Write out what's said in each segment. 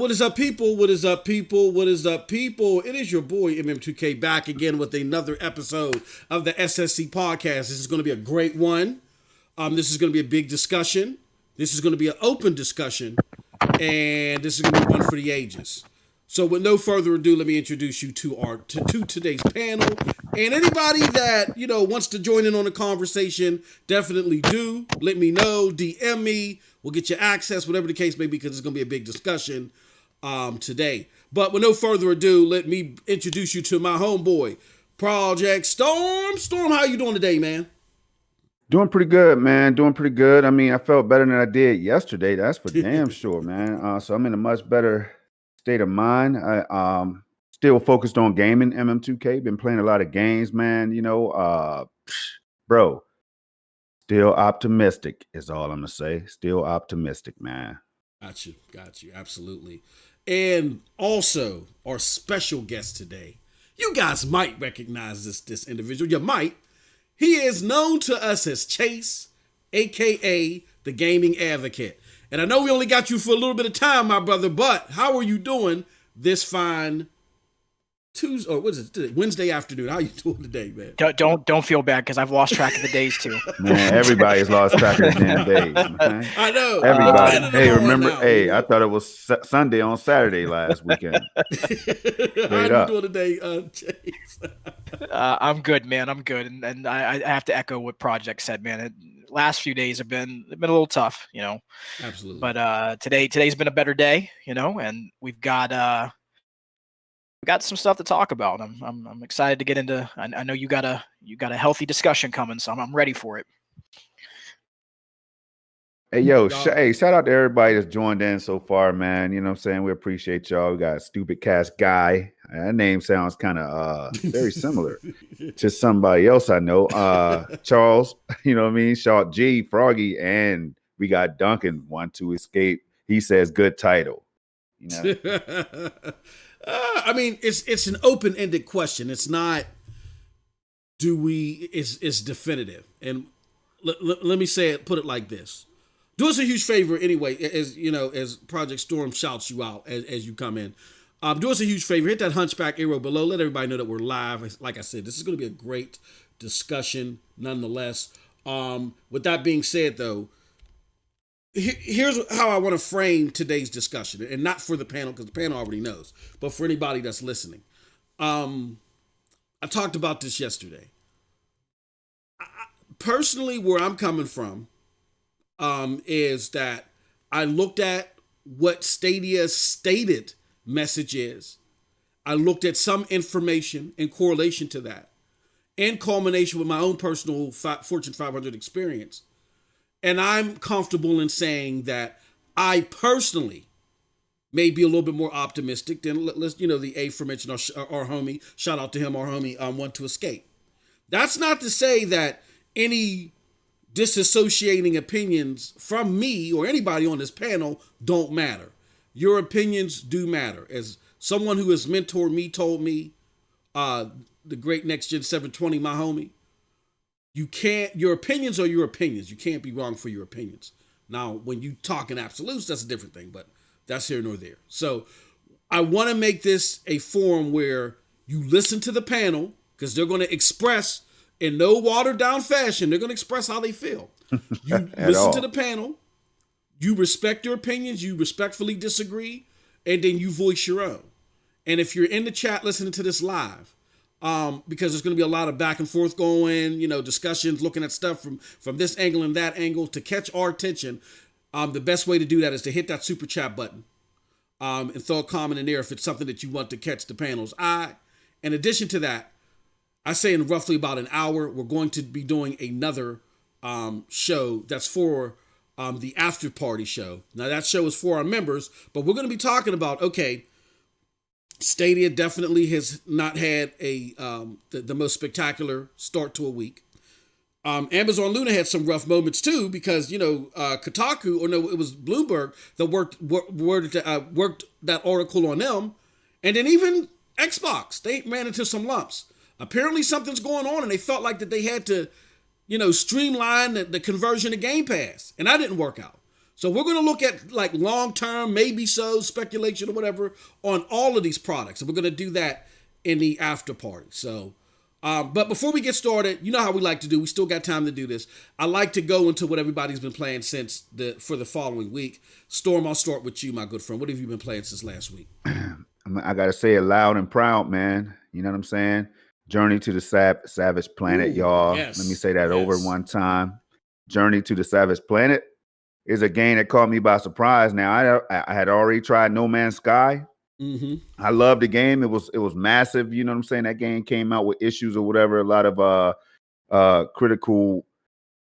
What is up, people? What is up, people? What is up, people? It is your boy MM2K back again with another episode of the SSC podcast. This is going to be a great one. This is going to be a big discussion. This is going to be an open discussion, and this is going to be one for the ages. So, with no further ado, let me introduce you to today's panel. And anybody that wants to join in on the conversation, definitely do. Let me know. DM me. We'll get you access, whatever the case may be, because it's going to be a big discussion today. But with no further ado, let me introduce you to my homeboy, Project Storm. Storm, how you doing today, man? Doing pretty good, man. Doing pretty good. I mean, I felt better than I did yesterday. That's for damn sure, man. So I'm in a much better state of mind. I still focused on gaming, MM2K. Been playing a lot of games, man. Bro. Still optimistic is all I'm gonna say. Still optimistic, man. Got you. Absolutely. And also our special guest today. You guys might recognize this individual. You might. He is known to us as Chase, aka the Gaming Advocate. And I know we only got you for a little bit of time, my brother, but how are you doing this fine Tuesday, or what is it? Wednesday afternoon. How you doing today, man? Don't feel bad because I've lost track of the days too. Man, everybody's lost track of the damn days. Man. I know. Everybody. Hey, remember? Hey, I thought it was Sunday on Saturday last weekend. How you doing today, Chase? I'm good, man. I'm good, and I have to echo what Project said, man. Last few days have been a little tough, Absolutely. But today's been a better day, and we've got some stuff to talk about. I'm excited to get into. I know you got a healthy discussion coming, so I'm ready for it. Hey, yo, shout out to everybody that's joined in so far, man. You know what I'm saying? We appreciate y'all. We got a Stupid Cast Guy. That name sounds kind of very similar to somebody else I know. Charles, you know what I mean? Short G, Froggy, and we got Duncan, Want to Escape. He says, good title. I mean, it's an open-ended question. It's not, it's definitive. And let me put it like this. Do us a huge favor anyway, as Project Storm shouts you out as you come in. Do us a huge favor. Hit that Hunchback arrow below. Let everybody know that we're live. Like I said, this is going to be a great discussion nonetheless. With that being said, though, here's how I want to frame today's discussion, and not for the panel because the panel already knows, but for anybody that's listening. I talked about this yesterday. Personally, where I'm coming from is that I looked at what Stadia's stated message is. I looked at some information in correlation to that, in culmination with my own personal Fortune 500 experience. And I'm comfortable in saying that I personally may be a little bit more optimistic than, the aforementioned our homie, shout out to him, our homie, Want to Escape. That's not to say that any disassociating opinions from me or anybody on this panel don't matter. Your opinions do matter. As someone who has mentored me told me, the great Next Gen 720, my homie, your opinions are your opinions. You can't be wrong for your opinions. Now, when you talk in absolutes, that's a different thing, but that's here nor there. So I want to make this a forum where you listen to the panel, because they're going to express in no watered down fashion. They're going to express how they feel. You listen to the panel, you respect your opinions, you respectfully disagree, and then you voice your own. And if you're in the chat listening to this live, because there's going to be a lot of back and forth going, discussions, looking at stuff from this angle and that angle to catch our attention. The best way to do that is to hit that super chat button and throw a comment in there if it's something that you want to catch the panel's eye. In addition to that, I say in roughly about an hour, we're going to be doing another show that's for the after party show. Now that show is for our members, but we're going to be talking about, okay, Stadia definitely has not had the most spectacular start to a week. Amazon Luna had some rough moments too because Kotaku, or no, it was Bloomberg that worked that article on them, and then even Xbox, they ran into some lumps. Apparently something's going on, and they felt like that they had to, streamline the conversion to Game Pass, and that didn't work out. So we're going to look at like long-term, maybe so, speculation or whatever on all of these products. And we're going to do that in the after party. So, but before we get started, you know how we like to do. We still got time to do this. I like to go into what everybody's been playing for the following week. Storm, I'll start with you, my good friend. What have you been playing since last week? I got to say it loud and proud, man. You know what I'm saying? Journey to the Savage Planet, y'all. Yes, let me say that over one time. Journey to the Savage Planet is a game that caught me by surprise. Now, I had already tried No Man's Sky. Mm-hmm. I loved the game. It was massive. You know what I'm saying? That game came out with issues or whatever. A lot of critical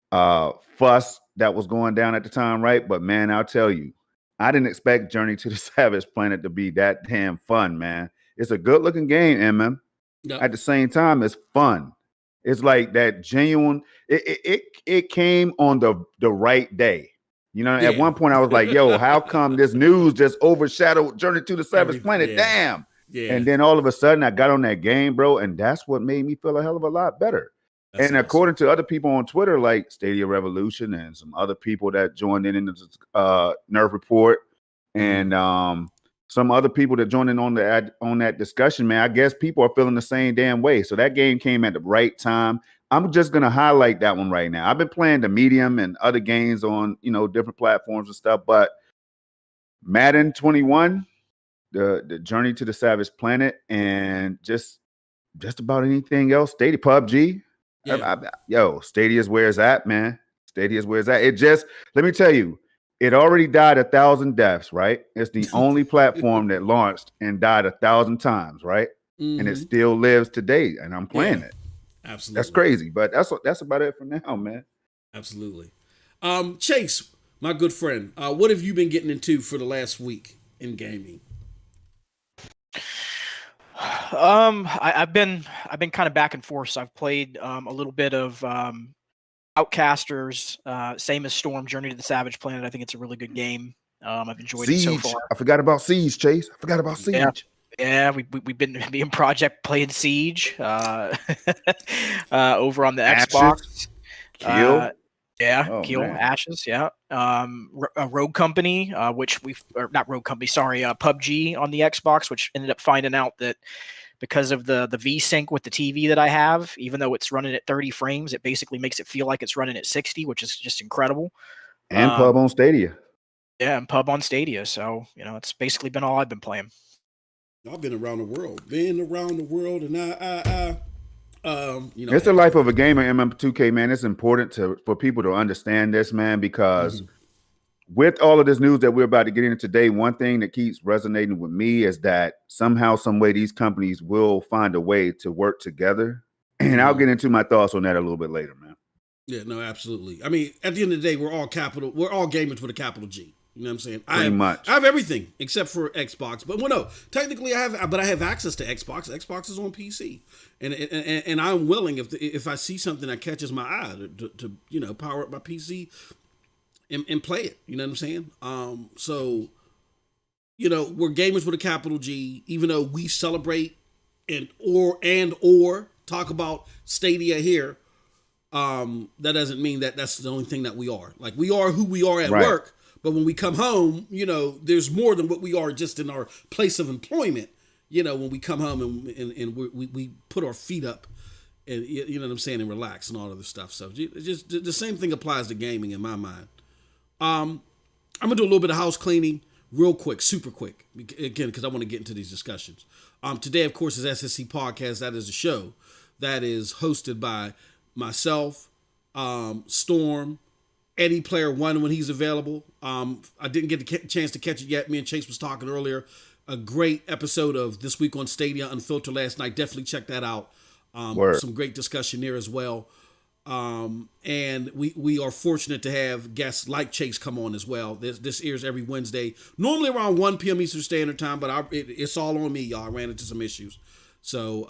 fuss that was going down at the time, right? But man, I'll tell you, I didn't expect Journey to the Savage Planet to be that damn fun, man. It's a good looking game, MM. Yep. At the same time, it's fun. It's like that genuine. It came on the right day. At one point I was like, yo, how come this news just overshadowed Journey to the Savage Planet? Yeah. Damn. Yeah. And then all of a sudden I got on that game, bro, and that's what made me feel a hell of a lot better. That's and awesome. According to other people on Twitter, like Stadia Revolution and some other people that joined in the Nerf Report and some other people that joined in on that discussion, man, I guess people are feeling the same damn way. So that game came at the right time. I'm just going to highlight that one right now. I've been playing the Medium and other games on, different platforms and stuff, but Madden 21, the Journey to the Savage Planet, and just about anything else, Stadia, PUBG. Yeah. Stadia's where it's at, man. Stadia's where it's at. It just, let me tell you, it already died 1,000 deaths, right? It's the only platform that launched and died 1,000 times, right? Mm-hmm. And it still lives today, and I'm playing it. Absolutely. That's crazy, but that's about it for now, man. Absolutely. Chase, my good friend, what have you been getting into for the last week in gaming? I've been kind of back and forth. So I've played a little bit of Outcasters, same as Storm, Journey to the Savage Planet. I think it's a really good game. I've enjoyed Siege. it so far. I forgot about Siege, Chase. I forgot about Siege. Yeah, we've been in Project playing Siege over on the Xbox. Kill. Kill, man. Ashes, yeah. Rogue Company, PUBG on the Xbox, which ended up finding out that because of the V-Sync with the TV that I have, even though it's running at 30 frames, it basically makes it feel like it's running at 60, which is just incredible. And Pub on Stadia. Yeah, and Pub on Stadia. So, it's basically been all I've been playing. I've been around the world, and it's the life of a gamer, MM2K, man. It's important for people to understand this, man, because with all of this news that we're about to get into today, one thing that keeps resonating with me is that somehow, some way, these companies will find a way to work together. And I'll get into my thoughts on that a little bit later, man. Yeah, no, absolutely. I mean, at the end of the day, we're all gamers with a capital G. You know what I'm saying? Pretty much. I have everything except for Xbox. But no, technically I have access to Xbox. Xbox is on PC, and I'm willing if I see something that catches my eye to power up my PC and play it. You know what I'm saying? So we're gamers with a capital G. Even though we celebrate or talk about Stadia here, that doesn't mean that that's the only thing that we are. Like, we are who we are at work. But when we come home, there's more than what we are just in our place of employment. When we come home and we put our feet up and, you know what I'm saying, and relax and all other stuff. So just the same thing applies to gaming in my mind. I'm going to do a little bit of house cleaning. real quick, super quick, again, because I want to get into these discussions. Today, of course, is SSC Podcast. That is a show that is hosted by myself, Storm, Eddie Player One when he's available. I didn't get the chance to catch it yet. Me and Chase was talking earlier. A great episode of This Week on Stadia Unfiltered last night. Definitely check that out. Some great discussion there as well. And we are fortunate to have guests like Chase come on as well. This airs every Wednesday, normally around 1 p.m. Eastern Standard Time, but it's all on me, y'all. I ran into some issues. So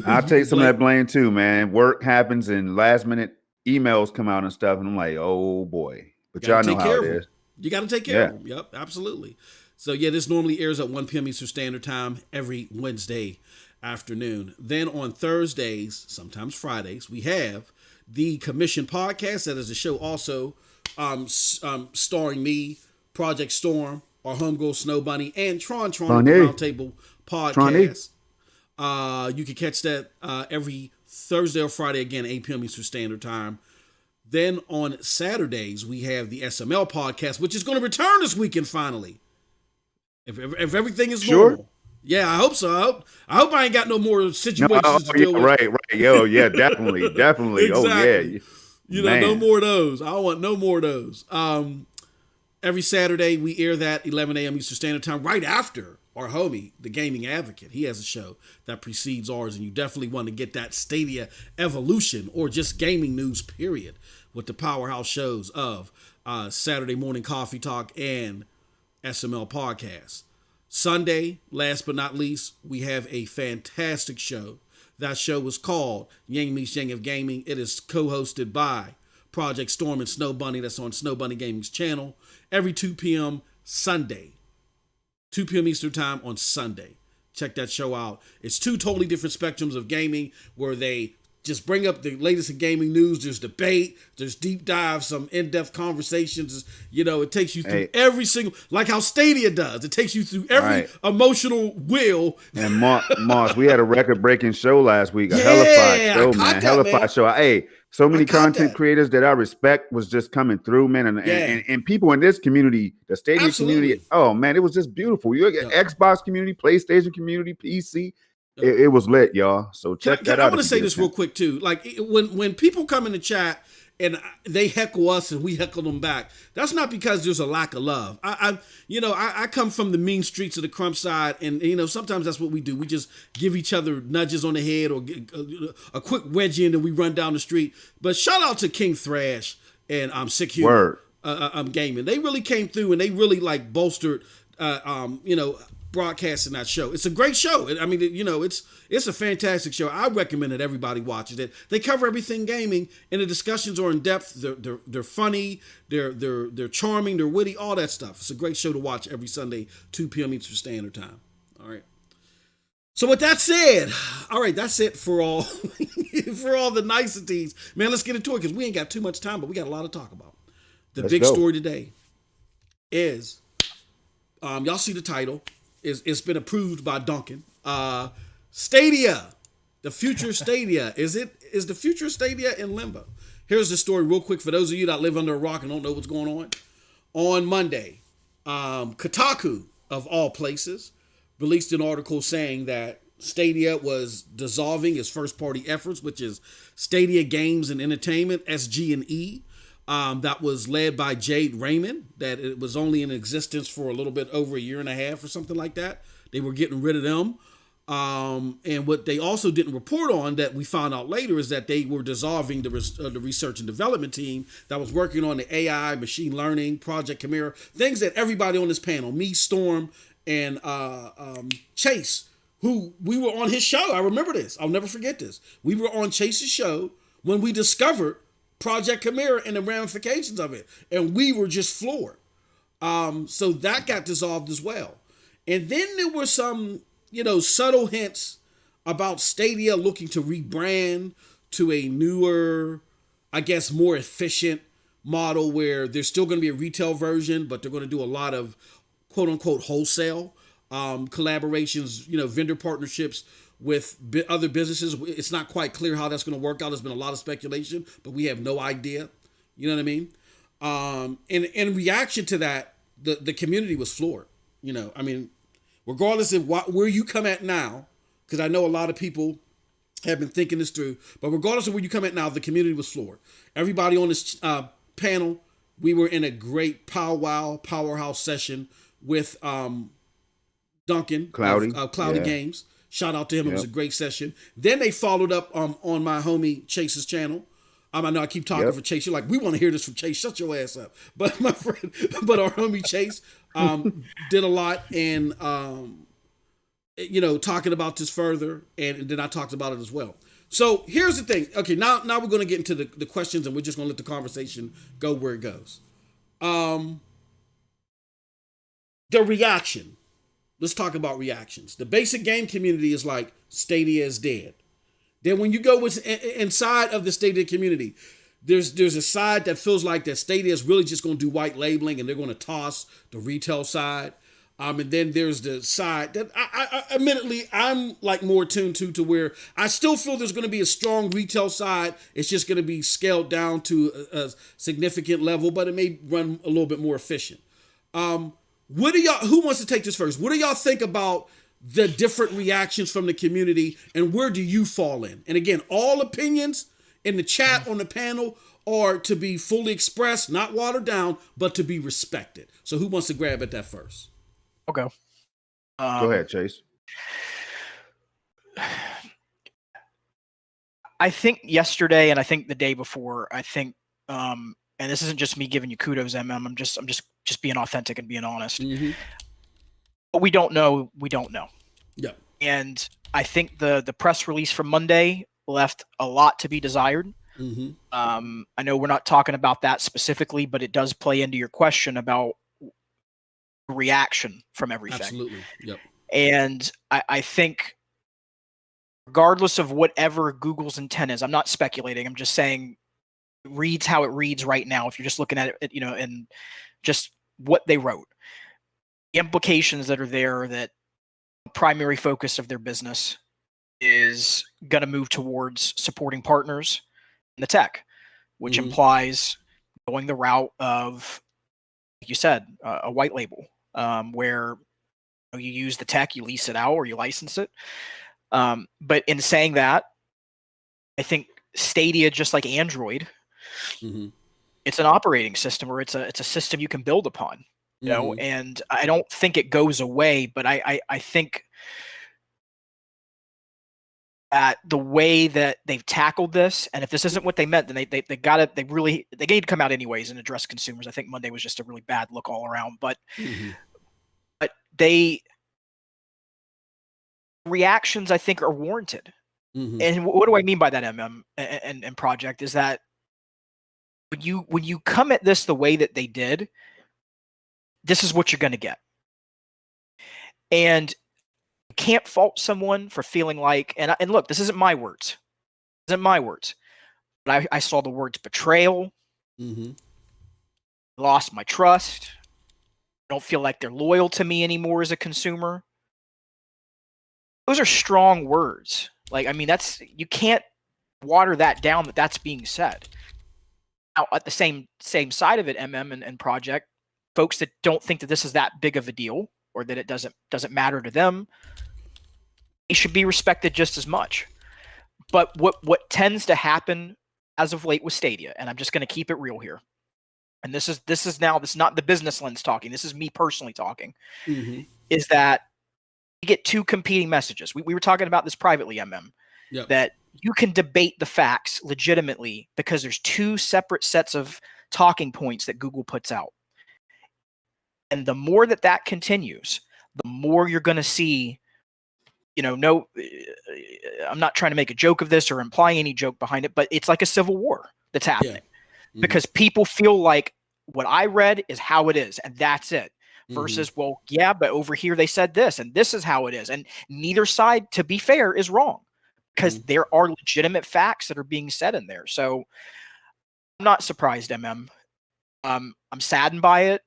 I'll take some of that blame too, man. Work happens and last minute emails come out and stuff, and I'm like, oh boy. But y'all know how it is. You got to take care of them. Yep, absolutely. So yeah, this normally airs at 1 p.m. Eastern Standard Time every Wednesday afternoon. Then on Thursdays, sometimes Fridays, we have the Commission Podcast. That is a show also starring me, Project Storm, our homegirl Snow Bunny, and Tron the Roundtable Podcast. You can catch that every Thursday or Friday, again, 8 p.m. Eastern Standard Time. Then on Saturdays, we have the SML Podcast, which is going to return this weekend finally. If everything is normal. Yeah, I hope so. I hope I ain't got no more situations to deal with. Right. Yo, yeah, definitely. Exactly. Oh, yeah. You know, no more of those. I want no more of those. Every Saturday, we air that 11 a.m. Eastern Standard Time, right after our homie, the Gaming Advocate. He has a show that precedes ours, and you definitely want to get that Stadia evolution or just gaming news, period, with the powerhouse shows of Saturday Morning Coffee Talk and SML Podcast. Sunday, last but not least, we have a fantastic show. That show is called Yang Meets Yang of Gaming. It is co-hosted by Project Storm and Snow Bunny. That's on Snow Bunny Gaming's channel every 2 p.m. Sunday. 2 p.m. Eastern Time on Sunday. Check that show out. It's two totally different spectrums of gaming where they just bring up the latest in gaming news. There's debate, there's deep dives, some in-depth conversations. You know, it takes you through every single, like how Stadia does. It takes you through every emotional wheel. And Moss, we had a record-breaking show last week. A hellified show, man. Hellified show. Hey, so many content creators that I respect was just coming through, man. And people in this community, the Stadia community, oh, man, it was just beautiful. You get Xbox community, PlayStation community, PC. It was lit, y'all. So check that out. I want to say this real quick too. Like when people come in the chat and they heckle us and we heckle them back, that's not because there's a lack of love. I come from the mean streets of the crump side, and sometimes that's what we do. We just give each other nudges on the head or a quick wedge in, and we run down the street. But shout out to King Thrash and Sick Humor. Gaming. They really came through and they really like bolstered broadcasting that show. It's a great show. I mean, it's a fantastic show. I recommend that everybody watches it. They cover everything gaming, and the discussions are in depth. They're funny. They're charming. They're witty. All that stuff. It's a great show to watch every Sunday, 2 p.m. Eastern Standard Time. All right. So with that said, all right, that's it for all for all the niceties. Man, let's get into it because we ain't got too much time, but we got a lot to talk about. The big story today is, y'all see the title. It's been approved by Duncan. Stadia, the future Stadia. Is the future Stadia in limbo? Here's the story real quick for those of you that live under a rock and don't know what's going on. On Monday, Kotaku, of all places, released an article saying that Stadia was dissolving its first-party efforts, which is Stadia Games and Entertainment, SG&E. That was led by Jade Raymond, that it was only in existence for a little bit over a year and a half or something like that. They were getting rid of them. And what they also didn't report on that we found out later is that they were dissolving the research and development team that was working on the AI, machine learning, Project Chimera, things that everybody on this panel, me, Storm, and Chase, who we were on his show. I remember this. I'll never forget this. We were on Chase's show when we discovered Project Chimera and the ramifications of it. And we were just floored. So that got dissolved as well. And then there were some, subtle hints about Stadia looking to rebrand to a newer, I guess, more efficient model where there's still going to be a retail version, but they're going to do a lot of quote unquote wholesale collaborations, vendor partnerships with other businesses. It's not quite clear how that's going to work out. There's been a lot of speculation, but we have no idea. You know what I mean? And in reaction to that, the community was floored. I mean, regardless of where you come at now, because I know a lot of people have been thinking this through, but regardless of where you come at now, the community was floored. Everybody on this panel, we were in a great powerhouse session with Duncan Cloudy, of Cloudy Games. Shout out to him. It was a great session. Then they followed up on my homie Chase's channel. I know I keep talking for Chase. You're like, we want to hear this from Chase. Shut your ass up. But my friend, our homie Chase did a lot and talking about this further, and then I talked about it as well. So here's the thing. Okay, now we're going to get into the questions, and we're just going to let the conversation go where it goes. The reaction. Let's talk about reactions. The basic game community is like, Stadia is dead. Then when you go inside of the Stadia community, there's a side that feels like that Stadia is really just going to do white labeling and they're going to toss the retail side. And then there's the side that I admittedly, I'm like more tuned to where I still feel there's going to be a strong retail side. It's just going to be scaled down to a significant level, but it may run a little bit more efficient. Who wants to take this first? What do y'all think about the different reactions from the community, and where do you fall in? And again, all opinions in the chat on the panel are to be fully expressed, not watered down, but to be respected. So who wants to grab at that first? I'll go. Go ahead, Chase. I think yesterday, and I think the day before, and this isn't just me giving you kudos, MM. I'm just being authentic and being honest. Mm-hmm. What we don't know, we don't know. Yeah. And I think the press release from Monday left a lot to be desired. Mm-hmm. I know we're not talking about that specifically, but it does play into your question about reaction from everything. Absolutely. Yep. And I think regardless of whatever Google's intent is, I'm not speculating. I'm just saying it reads how it reads right now. If you're just looking at it, and just what they wrote, the implications that are there, that the primary focus of their business is going to move towards supporting partners in the tech, which implies going the route of, like you said, a white label, where you use the tech, you lease it out, or you license it. But in saying that, I think Stadia, just like Android, it's an operating system, or it's a system you can build upon. And I don't think it goes away, but I think that the way that they've tackled this, and if this isn't what they meant, then they need to come out anyways and address consumers. I think Monday was just a really bad look all around, but reactions, I think, are warranted. And what do I mean by that, MM and Project, is that when you come at this the way that they did, this is what you're going to get. And you can't fault someone for feeling like, and look, this isn't my words. This isn't my words. But I saw the words betrayal, lost my trust, don't feel like they're loyal to me anymore as a consumer. Those are strong words. Like, I mean, you can't water that down that's being said. Now, at the same side of it, MM and Project, folks that don't think that this is that big of a deal, or that it doesn't matter to them, they should be respected just as much. But what tends to happen as of late with Stadia, and I'm just going to keep it real here, and this is not the business lens talking, this is me personally talking, is that you get two competing messages. We were talking about this privately, MM, that you can debate the facts legitimately because there's two separate sets of talking points that Google puts out. And the more that continues, the more you're going to see, I'm not trying to make a joke of this or implying any joke behind it, but it's like a civil war that's happening because people feel like what I read is how it is, and that's it. Versus, well, yeah, but over here they said this, and this is how it is. And neither side, to be fair, is wrong because there are legitimate facts that are being said in there. So I'm not surprised, MM. I'm saddened by it.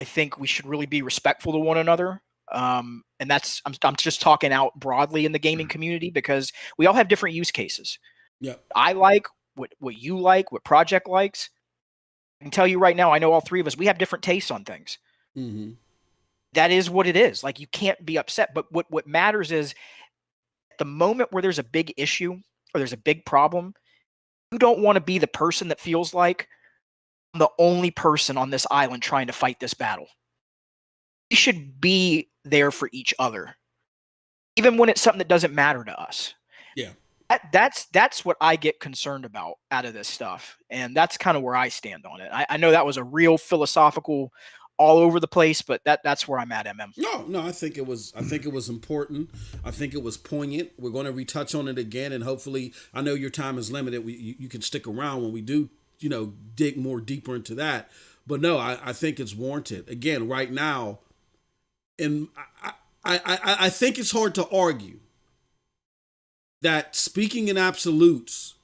I think we should really be respectful to one another. And I'm just talking out broadly in the gaming community because we all have different use cases. Yeah, I like what you like, what Project likes. I can tell you right now, I know all three of us, we have different tastes on things. that is what it is. Like, you can't be upset. But what matters is the moment where there's a big issue or there's a big problem, you don't want to be the person that feels like I'm the only person on this island trying to fight this battle. We should be there for each other, even when it's something that doesn't matter to us. Yeah. That's what I get concerned about out of this stuff. And that's kind of where I stand on it. I know that was a real philosophical all over the place, but that's where I'm at, MM. No, I think it was important. I think it was poignant. We're going to retouch on it again, and hopefully, I know your time is limited. You can stick around when we do, dig more deeper into that. But no, I think it's warranted. Again, right now, and I think it's hard to argue that speaking in absolutes,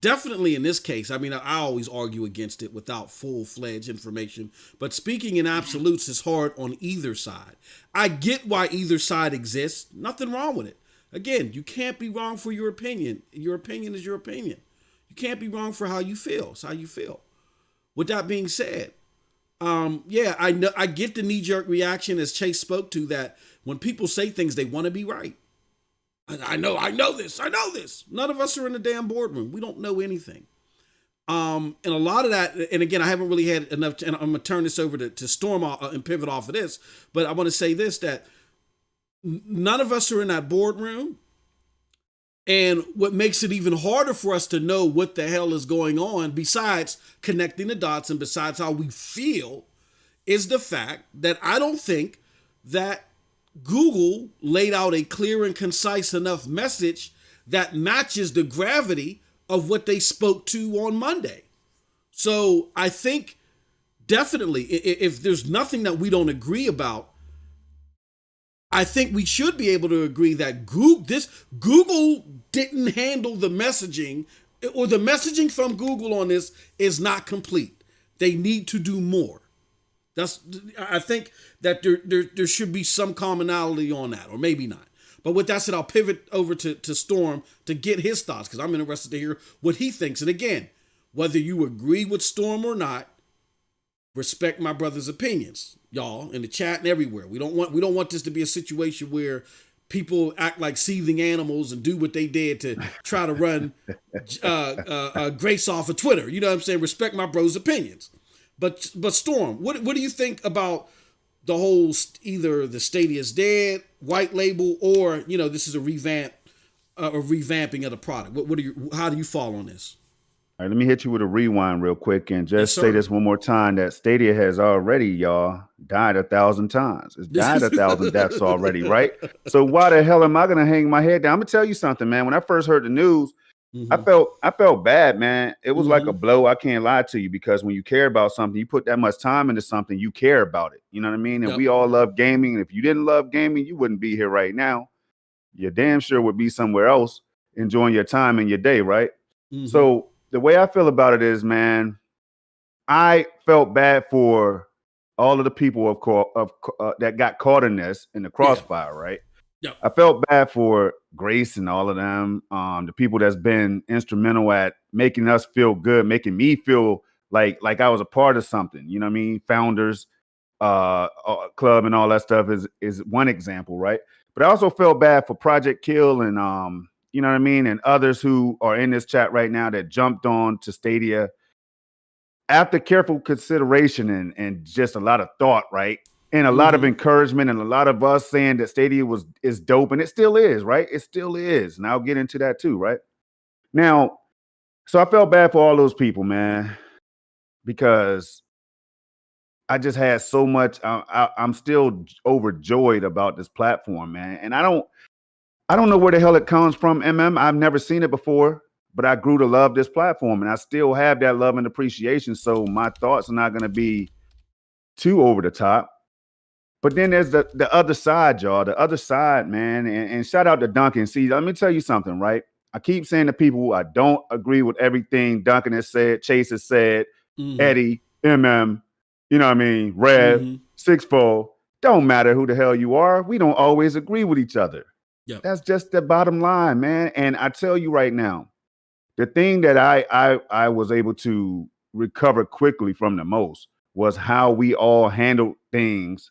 definitely in this case, I mean, I always argue against it without full-fledged information, but speaking in absolutes is hard on either side. I get why either side exists. Nothing wrong with it. Again, you can't be wrong for your opinion. Your opinion is your opinion. You can't be wrong for how you feel. It's how you feel. With that being said, I know I get the knee-jerk reaction, as Chase spoke to, that when people say things, they want to be right. I know this. None of us are in the damn boardroom. We don't know anything. And a lot of that, and again, I haven't really had enough, and I'm going to turn this over to Storm and pivot off of this, but I want to say this, that none of us are in that boardroom. And what makes it even harder for us to know what the hell is going on, besides connecting the dots and besides how we feel, is the fact that I don't think that Google laid out a clear and concise enough message that matches the gravity of what they spoke to on Monday. So I think definitely, if there's nothing that we don't agree about, I think we should be able to agree that Google didn't handle the messaging, or the messaging from Google on this is not complete. They need to do more. I think that there should be some commonality on that, or maybe not. But with that said, I'll pivot over to Storm to get his thoughts, because I'm interested to hear what he thinks. And again, whether you agree with Storm or not, respect my brother's opinions, y'all, in the chat and everywhere. We don't want this to be a situation where people act like seething animals and do what they did to try to run Grace off of Twitter. You know what I'm saying? Respect my bro's opinions. But Storm, what do you think about the whole either the Stadia's dead, white label, or this is a revamping of the product? How do you fall on this? All right, let me hit you with a rewind real quick and just Yes, say this one more time, that Stadia has already, y'all, died 1,000 times. It's died 1,000 deaths already, right? So why the hell am I going to hang my head down? I'm going to tell you something, man. When I first heard the news, I felt bad, man. It was like a blow. I can't lie to you, because when you care about something, you put that much time into something, you care about it. You know what I mean? And we all love gaming. And if you didn't love gaming, you wouldn't be here right now. You damn sure would be somewhere else enjoying your time and your day, right? So the way I feel about it is, man, I felt bad for all of the people that got caught in the crossfire, right? Yep. I felt bad for Grace and all of them, the people that's been instrumental at making us feel good, making me feel like I was a part of something. You know what I mean? Founders Club and all that stuff is one example, right? But I also felt bad for Project Kill and you know what I mean, and others who are in this chat right now that jumped on to Stadia after careful consideration and just a lot of thought, right? And a lot of encouragement, and a lot of us saying that Stadia is dope, and it still is, right? It still is. And I'll get into that too, right? Now, so I felt bad for all those people, man, because I just had so much. I'm still overjoyed about this platform, man. And I don't know where the hell it comes from, MM. I've never seen it before, but I grew to love this platform, and I still have that love and appreciation. So my thoughts are not going to be too over the top. But then there's the other side, y'all. The other side, man. And shout out to Duncan. See, let me tell you something, right? I keep saying to people, I don't agree with everything Duncan has said, Chase has said, Eddie, MM, you know what I mean, Rev, Sixfold. Don't matter who the hell you are. We don't always agree with each other. Yep. That's just the bottom line, man. And I tell you right now, the thing that I was able to recover quickly from the most was how we all handled things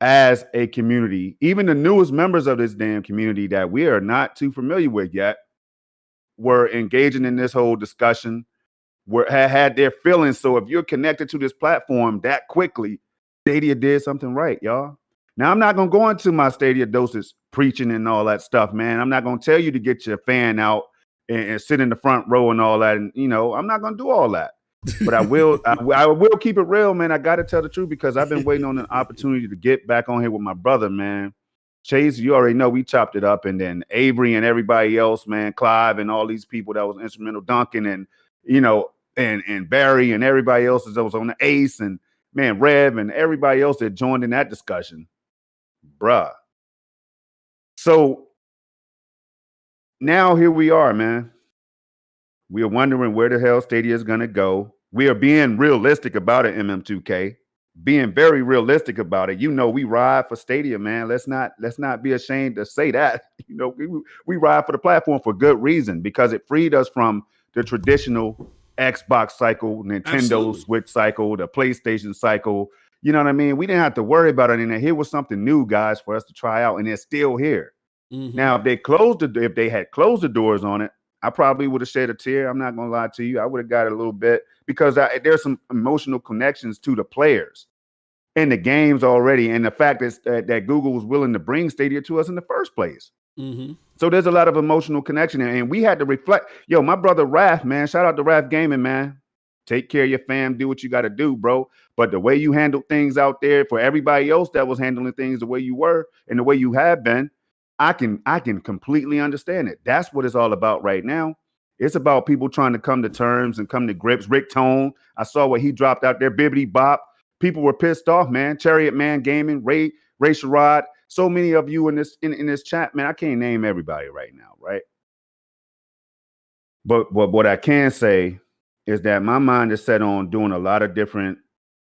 as a community, even the newest members of this damn community that we are not too familiar with yet, were engaging in this whole discussion, had their feelings. So if you're connected to this platform that quickly, Stadia did something right, y'all. Now, I'm not going to go into my Stadia Dosage preaching and all that stuff, man. I'm not going to tell you to get your fan out and sit in the front row and all that. And, I'm not going to do all that. But I will keep it real, man. I got to tell the truth because I've been waiting on an opportunity to get back on here with my brother, man. Chase, you already know we chopped it up. And then Avery and everybody else, man, Clive and all these people that was instrumental, Duncan and, and Barry and everybody else that was on the Ace and, man, Rev and everybody else that joined in that discussion. Bruh. So now here we are, man. We are wondering where the hell Stadia is going to go. We are being realistic about it, MM2K. Being very realistic about it. We ride for Stadia, man. Let's not be ashamed to say that. We ride for the platform for good reason because it freed us from the traditional Xbox cycle, Nintendo Absolutely. Switch cycle, the PlayStation cycle. You know what I mean? We didn't have to worry about it. And here was something new, guys, for us to try out, and it's still here. Mm-hmm. Now, if they had closed the doors on it, I probably would have shed a tear. I'm not gonna lie to you. I would have got it a little bit because there's some emotional connections to the players and the games already, and the fact that Google was willing to bring Stadia to us in the first place. Mm-hmm. So there's a lot of emotional connection, and we had to reflect. Yo, my brother Raph, man, shout out to Raph Gaming, man. Take care of your fam. Do what you got to do, bro. But the way you handled things out there for everybody else that was handling things the way you were and the way you have been, I can completely understand it. That's what it's all about right now. It's about people trying to come to terms and come to grips. Rick Tone, I saw what he dropped out there. Bibbity Bop. People were pissed off, man. Chariot Man Gaming, Ray Sherrod. So many of you in this chat, man. I can't name everybody right now, right? But what I can say is that my mind is set on doing a lot of different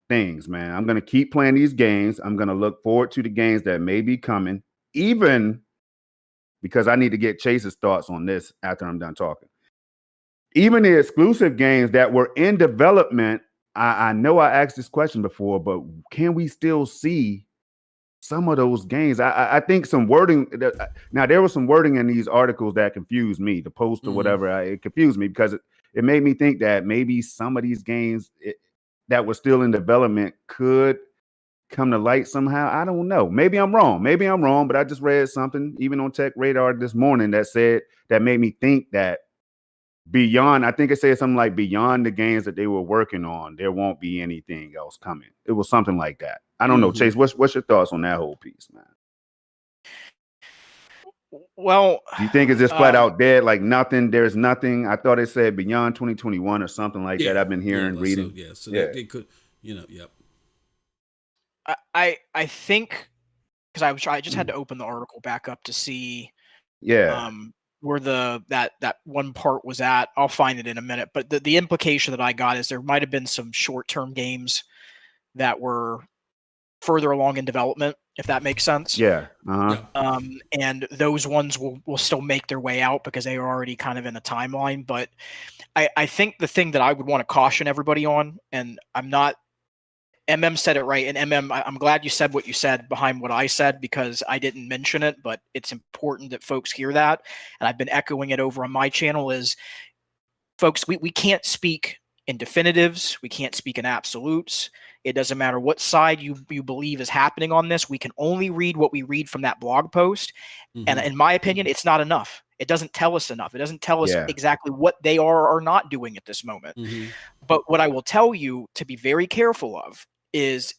things, man. I'm going to keep playing these games. I'm going to look forward to the games that may be coming, even because I need to get Chase's thoughts on this after I'm done talking. Even the exclusive games that were in development, I know I asked this question before, but can we still see some of those games? I think some wording. Now, there was some wording in these articles that confused me, the post or whatever. It confused me because it made me think that maybe some of these games that were still in development could come to light somehow. I don't know. Maybe I'm wrong, but I just read something even on Tech Radar this morning that made me think that beyond, I think it said something like beyond the games that they were working on, there won't be anything else coming. It was something like that. I don't know. Chase, what's your thoughts on that whole piece, man? Well, you think it's just flat out dead, like nothing? There's nothing. I thought it said beyond 2021 or something like that. I've been hearing, reading. So they could, yep. I think because I just had to open the article back up to see, where that one part was at. I'll find it in a minute. But the implication that I got is there might have been some short-term games that were further along in development, if that makes sense. Yeah. Uh-huh. And those ones will still make their way out because they are already kind of in a timeline. But I think the thing that I would want to caution everybody on, and MM said it right. And MM, I'm glad you said what you said behind what I said because I didn't mention it, but it's important that folks hear that. And I've been echoing it over on my channel is, folks, we can't speak in definitives. We can't speak in absolutes. It doesn't matter what side you believe is happening on this. We can only read what we read from that blog post. And in my opinion, it's not enough. It doesn't tell us enough. It doesn't tell us exactly what they are or not doing at this moment. But what I will tell you to be very careful of is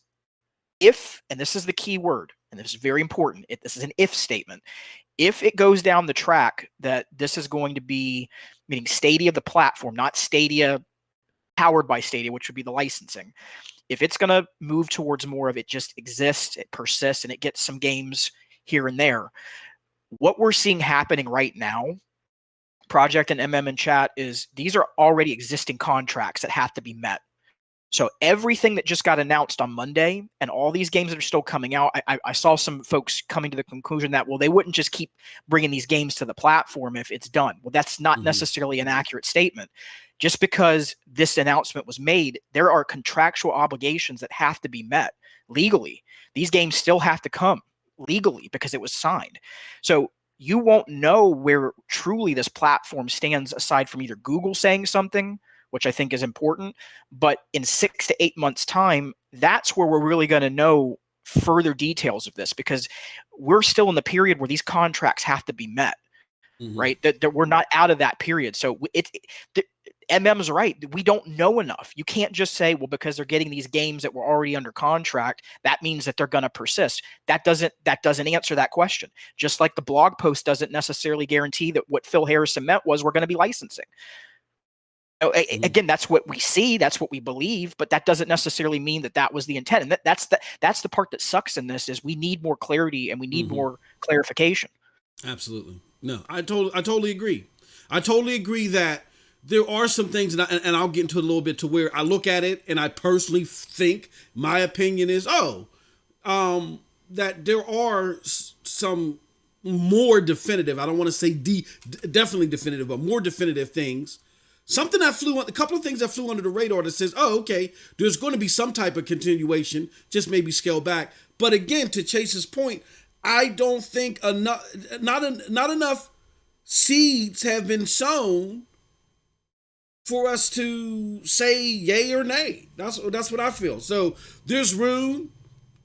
if, and this is the key word, and this is very important, this is an if statement. If it goes down the track that this is going to be, meaning Stadia, the platform, not Stadia powered by Stadia, which would be the licensing. If it's going to move towards more of it just exists, it persists, and it gets some games here and there, what we're seeing happening right now, Project and MM in chat, is these are already existing contracts that have to be met. So everything that just got announced on Monday and all these games that are still coming out, I saw some folks coming to the conclusion that, well, they wouldn't just keep bringing these games to the platform if it's done. Well, that's not necessarily an accurate statement. Just because this announcement was made, there are contractual obligations that have to be met legally. These games still have to come legally because it was signed. So you won't know where truly this platform stands aside from either Google saying something, which I think is important, but in 6 to 8 months' time, that's where we're really going to know further details of this, because we're still in the period where these contracts have to be met, right? That we're not out of that period. So MM's right. We don't know enough. You can't just say, well, because they're getting these games that were already under contract, that means that they're going to persist. That doesn't answer that question. Just like the blog post doesn't necessarily guarantee that what Phil Harrison meant was we're going to be licensing. Again, that's what we see, that's what we believe, but that doesn't necessarily mean that that was the intent. And that's the part that sucks in this, is we need more clarity and we need more clarification. Absolutely. No, I totally agree. I totally agree that there are some things, and I'll get into it a little bit, to where I look at it and I personally think my opinion is, that there are some more definitive, I don't want to say definitely definitive, but more definitive things. Something that a couple of things that flew under the radar that says, oh, okay, there's going to be some type of continuation, just maybe scale back. But again, to Chase's point, I don't think not enough seeds have been sown for us to say yay or nay. That's what I feel. So there's room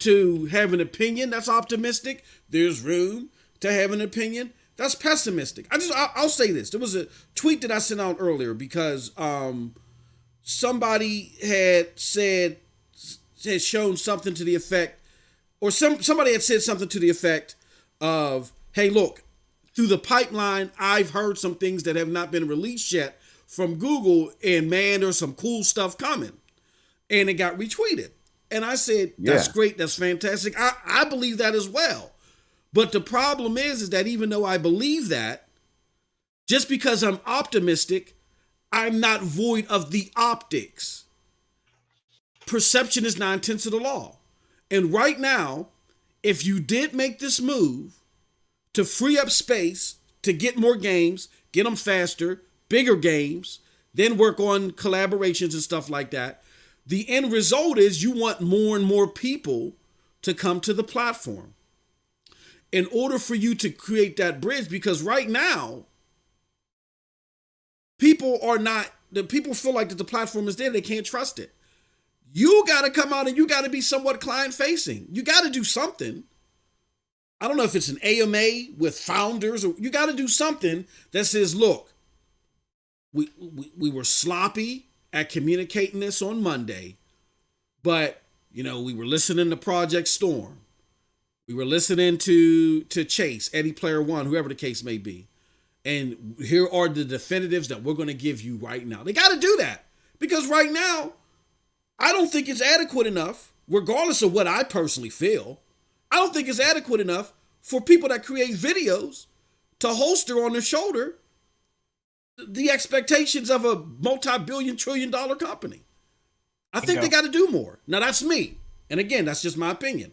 to have an opinion that's optimistic. There's room to have an opinion that's pessimistic. I'll say this. There was a tweet that I sent out earlier because somebody had shown something to the effect, or somebody had said something to the effect of, hey, look, through the pipeline, I've heard some things that have not been released yet from Google, and man, there's some cool stuff coming. And it got retweeted. And I said, that's great. That's fantastic. I believe that as well. But the problem is that even though I believe that, just because I'm optimistic, I'm not void of the optics. Perception is 9/10 of the law. And right now, if you did make this move to free up space, to get more games, get them faster, bigger games, then work on collaborations and stuff like that, the end result is you want more and more people to come to the platform. In order for you to create that bridge, because right now, people feel like that the platform is there, they can't trust it. You got to come out and you got to be somewhat client facing. You got to do something. I don't know if it's an AMA with founders, or you got to do something that says, look, we were sloppy at communicating this on Monday, but we were listening to Project Storm. We were listening to Chase, Eddie Player One, whoever the case may be. And here are the definitives that we're going to give you right now. They got to do that, because right now, I don't think it's adequate enough, regardless of what I personally feel. I don't think it's adequate enough for people that create videos to holster on their shoulder the expectations of a multi-billion, trillion-dollar company. I think they got to do more. Now, that's me. And again, that's just my opinion.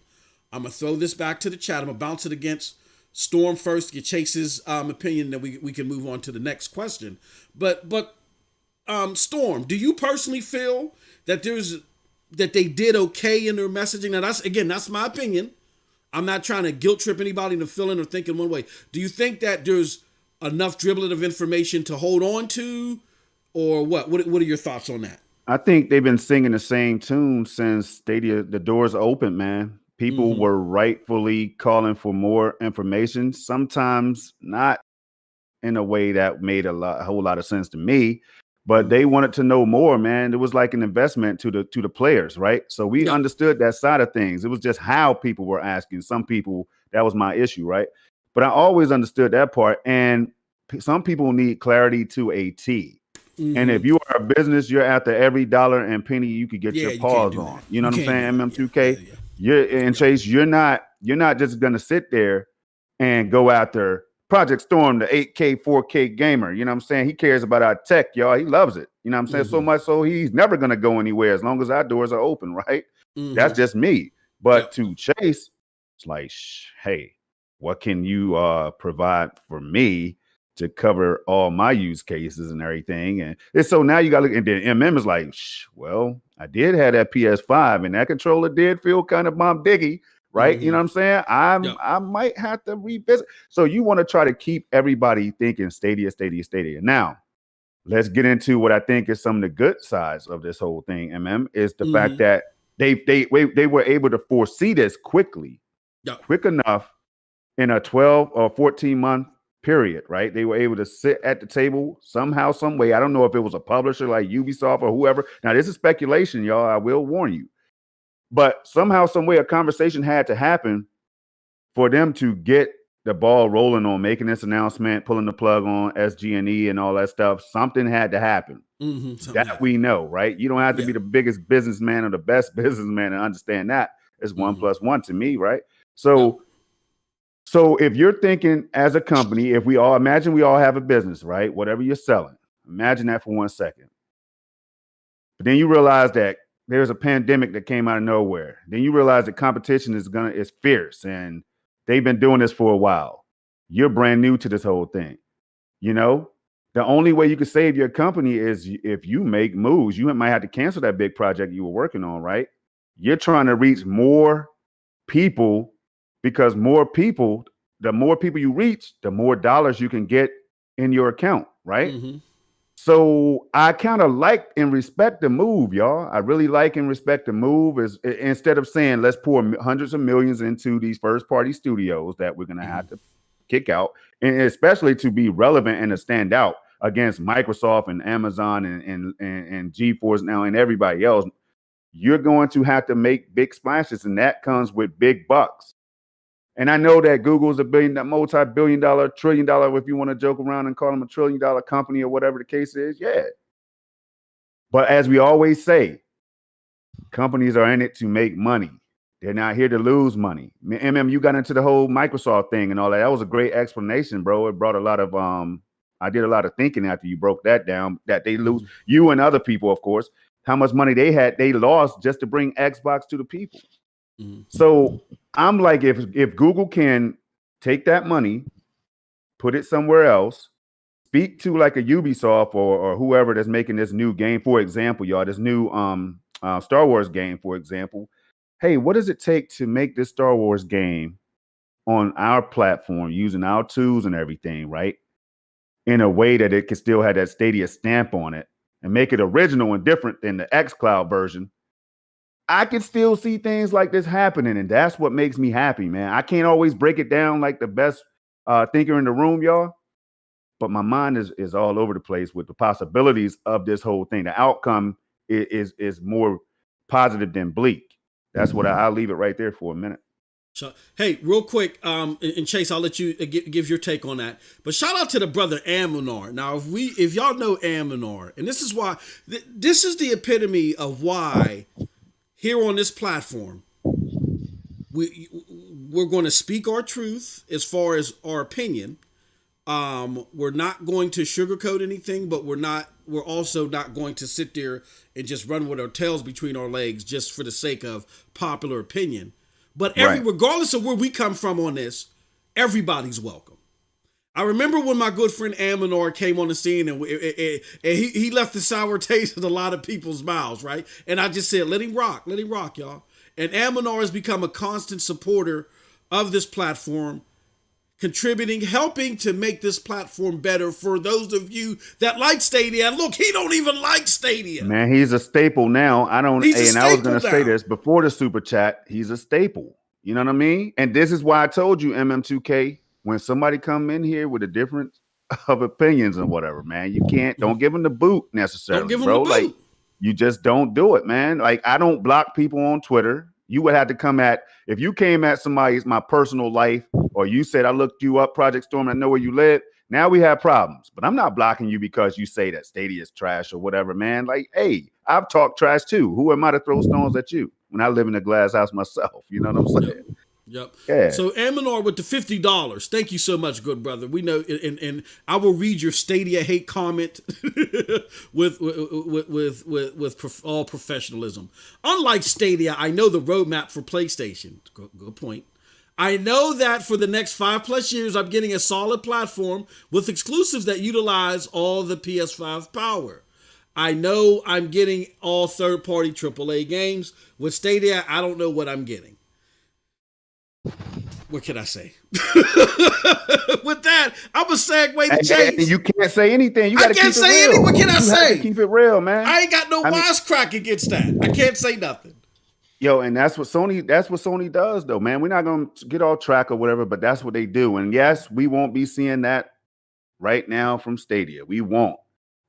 I'm going to throw this back to the chat. I'm going to bounce it against Storm first, get Chase's opinion, then we can move on to the next question. But Storm, do you personally feel that they did okay in their messaging? Now, that's my opinion. I'm not trying to guilt trip anybody into feeling or thinking one way. Do you think that there's enough dribbling of information to hold on to, or what? What are your thoughts on that? I think they've been singing the same tune since Stadia, the doors open, man. People were rightfully calling for more information, sometimes not in a way that made a whole lot of sense to me, but they wanted to know more, man. It was like an investment to the players, right? So we understood that side of things. It was just how people were asking. Some people, that was my issue, right? But I always understood that part. And some people need clarity to a T. And if you are a business, you're after every dollar and penny you could get your paws on. You know what I'm saying, MM2K? Yeah. Chase, you're not just gonna sit there and go after Project Storm, the 8K, 4K gamer. You know what I'm saying? He cares about our tech, y'all. He loves it. You know what I'm saying? So much so he's never going to go anywhere as long as our doors are open, right? That's just me. But to Chase, it's like, hey, what can you provide for me to cover all my use cases and everything? And so now you got to look, and then MM is like, well, I did have that PS5 and that controller did feel kind of bomb diggy. Right. You know what I'm saying? I might have to revisit. So you want to try to keep everybody thinking Stadia. Now, let's get into what I think is some of the good sides of this whole thing, is the fact that they were able to foresee this quick enough in a 12 or 14 month period, right? They were able to sit at the table somehow, some way. I don't know if it was a publisher like Ubisoft or whoever. Now, this is speculation, y'all. I will warn you. But somehow, some way, a conversation had to happen for them to get the ball rolling on making this announcement, pulling the plug on SG&E and all that stuff. Something had to happen. We know, right? You don't have to be the biggest businessman or the best businessman to understand that. It's 1 + 1 to me, right? So if you're thinking as a company, if we all have a business, right? Whatever you're selling, imagine that for 1 second. But then you realize that there's a pandemic that came out of nowhere. Then you realize that competition is fierce and they've been doing this for a while. You're brand new to this whole thing. You know, the only way you can save your company is if you make moves. You might have to cancel that big project you were working on, right? You're trying to reach more people because the more people you reach, the more dollars you can get in your account, right? So I kind of like and respect the move, y'all. I really like and respect the move. Is instead of saying let's pour hundreds of millions into these first-party studios that we're gonna have to kick out, and especially to be relevant and to stand out against Microsoft and Amazon and Geforce now and everybody else, you're going to have to make big splashes, and that comes with big bucks. And I know that Google's a multi-billion-dollar, trillion-dollar, if you want to joke around and call them a trillion-dollar company or whatever the case is, yeah. But as we always say, companies are in it to make money. They're not here to lose money. You got into the whole Microsoft thing and all that. That was a great explanation, bro. It brought a lot of I did a lot of thinking after you broke that down, that they lose, you and other people, of course, how much money they lost just to bring Xbox to the people. So I'm like, if Google can take that money, put it somewhere else, speak to like a Ubisoft or whoever that's making this new game, for example, y'all, this new Star Wars game, for example. Hey, what does it take to make this Star Wars game on our platform using our tools and everything, right? In a way that it can still have that Stadia stamp on it and make it original and different than the xCloud version. I can still see things like this happening, and that's what makes me happy, man. I can't always break it down like the best thinker in the room, y'all, but my mind is all over the place with the possibilities of this whole thing. The outcome is more positive than bleak. That's what I'll leave it right there for a minute. So, hey, real quick, and Chase, I'll let you give your take on that. But shout out to the brother Aminar. Now, if y'all know Aminar, and this is why this is the epitome of why here on this platform we're going to speak our truth as far as our opinion. We're not going to sugarcoat anything, but we're also not going to sit there and just run with our tails between our legs just for the sake of popular opinion. But regardless of where we come from on this, everybody's welcome. I remember when my good friend Aminar came on the scene and he left the sour taste in a lot of people's mouths, right? And I just said, let him rock, y'all. And Aminar has become a constant supporter of this platform, contributing, helping to make this platform better for those of you that like Stadia. And look, he don't even like Stadia. Man, he's a staple now. I was going to say this before the super chat. He's a staple. You know what I mean? And this is why I told you, MM2K, when somebody come in here with a difference of opinions and whatever, man, don't give them the boot necessarily, don't give bro. Them the boot. Like, you just don't do it, man. Like, I don't block people on Twitter. You would have to come if you came at my personal life, or you said, I looked you up, Project Storm, I know where you live. Now we have problems, but I'm not blocking you because you say that Stadia is trash or whatever, man. Like, hey, I've talked trash too. Who am I to throw stones at you when I live in a glass house myself? You know what I'm saying? Yep. Yeah. So Aminar with the $50. Thank you so much, good brother. We know, and I will read your Stadia hate comment with all professionalism. Unlike Stadia, I know the roadmap for PlayStation. Good point. I know that for the next 5+ years, I'm getting a solid platform with exclusives that utilize all the PS5 power. I know I'm getting all third-party AAA games. With Stadia, I don't know what I'm getting. What can I say? With that, I'm a segue to Chase. And you can't say anything. You got to keep it real. I can't say anything. What can I say? You have to keep it real, man. I ain't got no wisecrack against that. I can't say nothing. Yo, and that's what Sony does, though, man. We're not going to get off track or whatever, but that's what they do. And yes, we won't be seeing that right now from Stadia. We won't.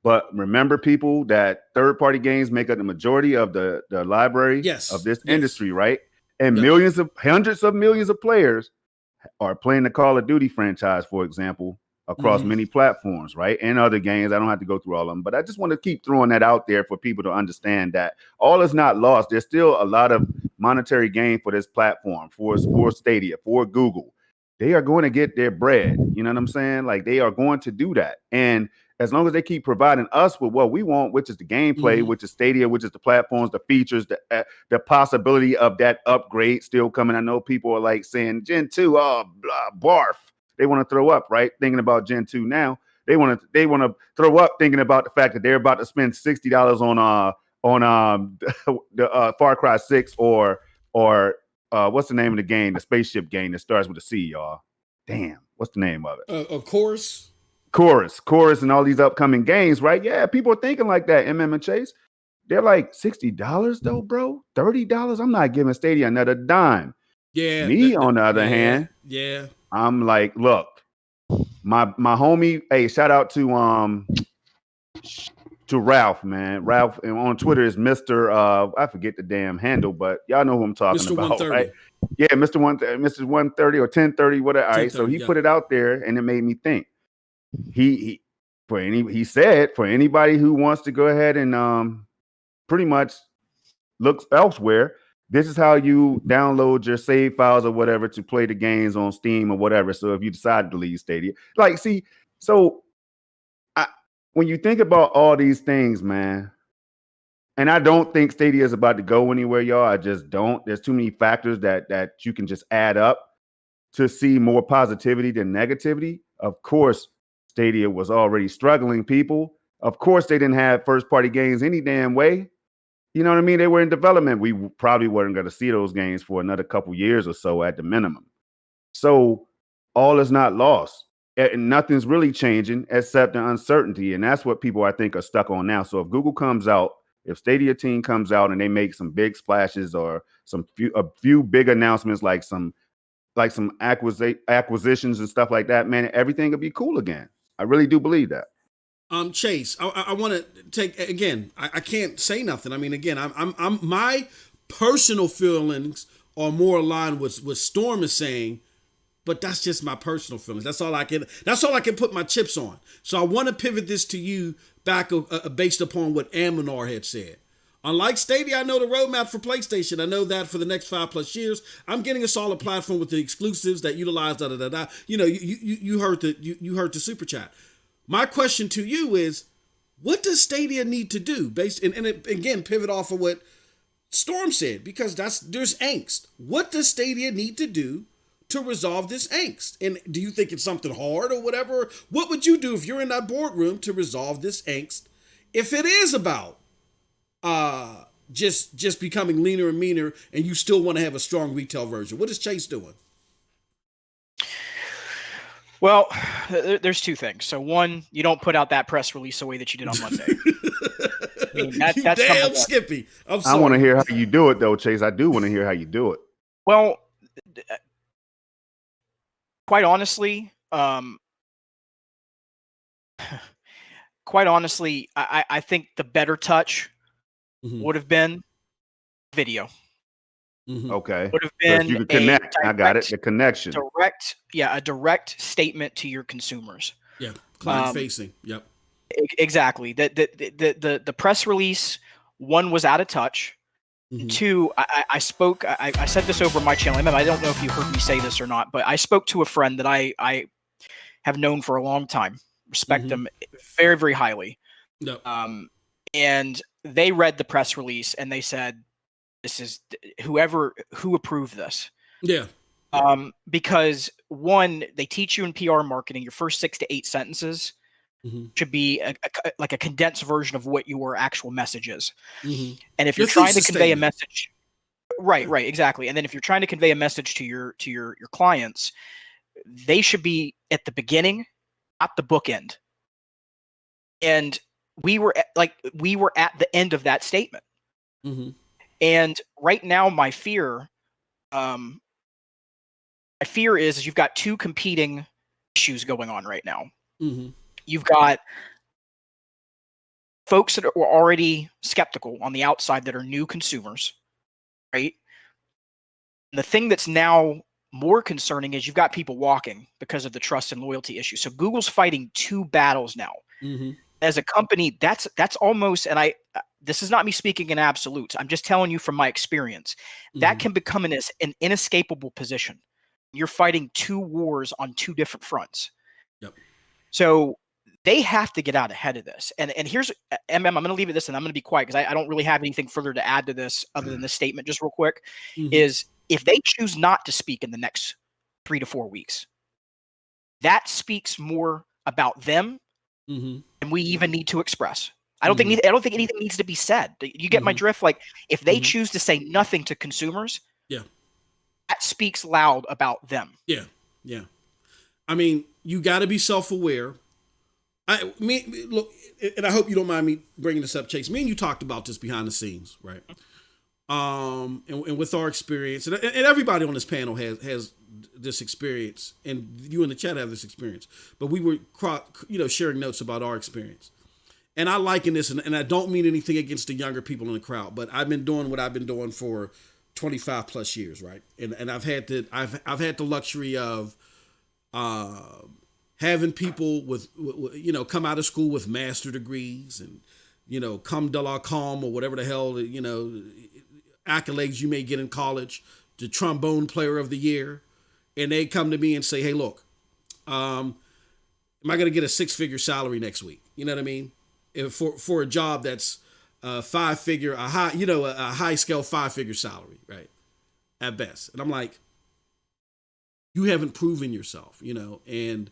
But remember, people, that third-party games make up the majority of the library of this industry, right? And hundreds of millions of players are playing the Call of Duty franchise, for example, across many platforms, right? And other games. I don't have to go through all of them, but I just want to keep throwing that out there for people to understand that all is not lost. There's still a lot of monetary gain for this platform, for Stadia, for Google. They are going to get their bread. You know what I'm saying? Like, they are going to do that. And as long as they keep providing us with what we want, which is the gameplay, which is Stadia, which is the platforms, the features, the possibility of that upgrade still coming. I know people are like saying Gen 2, barf. They want to throw up, right? Thinking about Gen 2 now. They want to throw up thinking about the fact that they're about to spend $60 on the Far Cry 6 or what's the name of the game, the spaceship game that starts with a C, y'all. Damn, what's the name of it? Of course. Chorus, and all these upcoming games, right? Yeah, people are thinking like that. And Chase, they're like $60 though, bro. $30. I'm not giving Stadia another dime. Yeah. Me, on the other hand, I'm like, look, my homie. Hey, shout out to Ralph, man. Ralph on Twitter is Mr. I forget the damn handle, but y'all know who I'm talking Mr. about, 130. right? Yeah, Mr. 130 or 1030, whatever. All right, so he put it out there, and it made me think. He said for anybody who wants to go ahead and pretty much look elsewhere, this is how you download your save files or whatever to play the games on Steam or whatever. So if you decide to leave Stadia, like, see, so when you think about all these things, man, and I don't think Stadia is about to go anywhere, y'all. I just don't. There's too many factors that you can just add up to see more positivity than negativity. Of course, Stadia was already struggling, people. Of course, they didn't have first-party games any damn way. You know what I mean? They were in development. We probably weren't going to see those games for another couple years or so at the minimum. So all is not lost. And nothing's really changing except the uncertainty. And that's what people, I think, are stuck on now. So if Google comes out, if Stadia team comes out and they make some big splashes or a few big announcements, like some acquisitions and stuff like that, man, everything will be cool again. I really do believe that. Chase, I want to take again. I can't say nothing. I mean, again, I'm my personal feelings are more aligned with what Storm is saying, but that's just my personal feelings. That's all I can put my chips on. So I want to pivot this to you back based upon what Aminar had said. Unlike Stadia, I know the roadmap for PlayStation. I know that for the next 5+ years, I'm getting a solid platform with the exclusives that utilize da da da da. You know, you heard the super chat. My question to you is, what does Stadia need to do? Again, pivot off of what Storm said, because there's angst. What does Stadia need to do to resolve this angst? And do you think it's something hard or whatever? What would you do if you're in that boardroom to resolve this angst? If it is about just becoming leaner and meaner, and you still want to have a strong retail version, what is Chase doing? Well, there's two things. So one, you don't put out that press release the way that you did on Monday. I mean, that's damn Skippy. I'm sorry. I want to hear how you do it, though, Chase. I do want to hear how you do it. Well, quite honestly, I think the better touch would have been video. Okay. Would have been you can connect. I got it. The connection. A direct statement to your consumers. Yeah. Client facing. Yep. Exactly. The press release, one, was out of touch. Mhm. Two, I spoke, I said this over my channel. I don't know if you heard me say this or not, but I spoke to a friend that I have known for a long time, respect Mhm. them very, very highly. Yep. And they read the press release and they said, this is who approved this. Yeah. Because one, they teach you in PR marketing, your first 6 to 8 sentences Mhm. should be like a condensed version of what your actual message is. Mhm. And if you're Your trying to thesis convey a statement. message, right, exactly. And then if you're trying to convey a message to your clients, they should be at the beginning, not the bookend. And we were at the end of that statement. Mhm. And right now, my fear is you've got two competing issues going on right now. Mhm. You've got folks that are already skeptical on the outside that are new consumers, right? And the thing that's now more concerning is you've got people walking because of the trust and loyalty issue. So Google's fighting two battles now. Mhm. As a company, that's almost, and this is not me speaking in absolutes. I'm just telling you from my experience. That Mhm. can become an inescapable position. You're fighting two wars on two different fronts. Yep. So they have to get out ahead of this. And here's, I'm going to leave it this, and I'm going to be quiet because I don't really have anything further to add to this other than this statement, just real quick, Mhm. is if they choose not to speak in the next 3 to 4 weeks, that speaks more about them Mhm. than we even need to express. I don't Mhm. think anything needs to be said. You get my Mhm. drift? Like, if they Mhm. choose to say nothing to consumers, Yeah. that speaks loud about them. Yeah. Yeah. I mean, you got to be self-aware. Look, and I hope you don't mind me bringing this up, Chase. Me and you talked about this behind the scenes, right? And with our experience, and everybody on this panel has this experience, and you in the chat have this experience. But we were, sharing notes about our experience, and I liken this, and I don't mean anything against the younger people in the crowd, but I've been doing what I've been doing for 25 plus years, right? And I've had the luxury of having people with come out of school with master degrees and cum de la com or whatever the hell accolades you may get in college, the trombone player of the year, and they come to me and say, hey, look, am I going to get a 6-figure salary next week? You know what I mean? For a job that's a high scale 5-figure salary, right? At best. And I'm like, you haven't proven yourself, and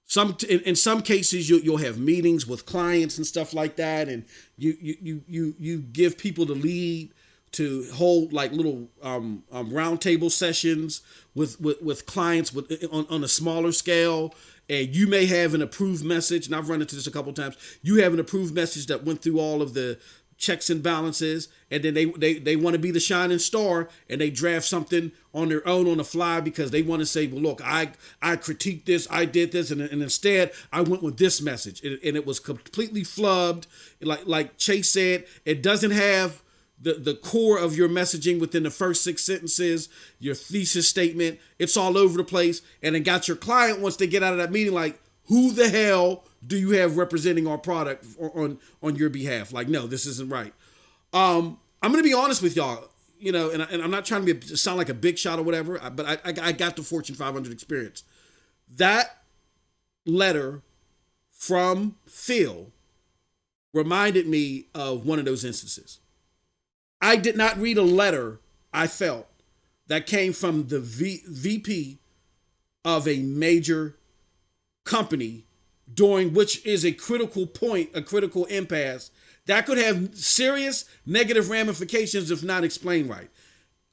in some cases you'll have meetings with clients and stuff like that, and you give people the lead to hold like little roundtable sessions with clients on a smaller scale, and you may have an approved message, and I've run into this a couple of times. You have an approved message that went through all of the checks and balances, and then they want to be the shining star, and they draft something on their own on the fly because they want to say, well, look, I critiqued this, I did this, and instead I went with this message, and it was completely flubbed. Like Chase said, it doesn't have the core of your messaging within the first 6 sentences, your thesis statement. It's all over the place, and it got your client, once they get out of that meeting, like, who the hell do you have representing our product on your behalf? Like, no, this isn't right. I'm gonna be honest with y'all, and I'm not trying to sound like a big shot or whatever, but I got the Fortune 500 experience. That letter from Phil reminded me of one of those instances. I did not read a letter, I felt, that came from the VP of a major company, during which is a critical point, a critical impasse that could have serious negative ramifications if not explained right.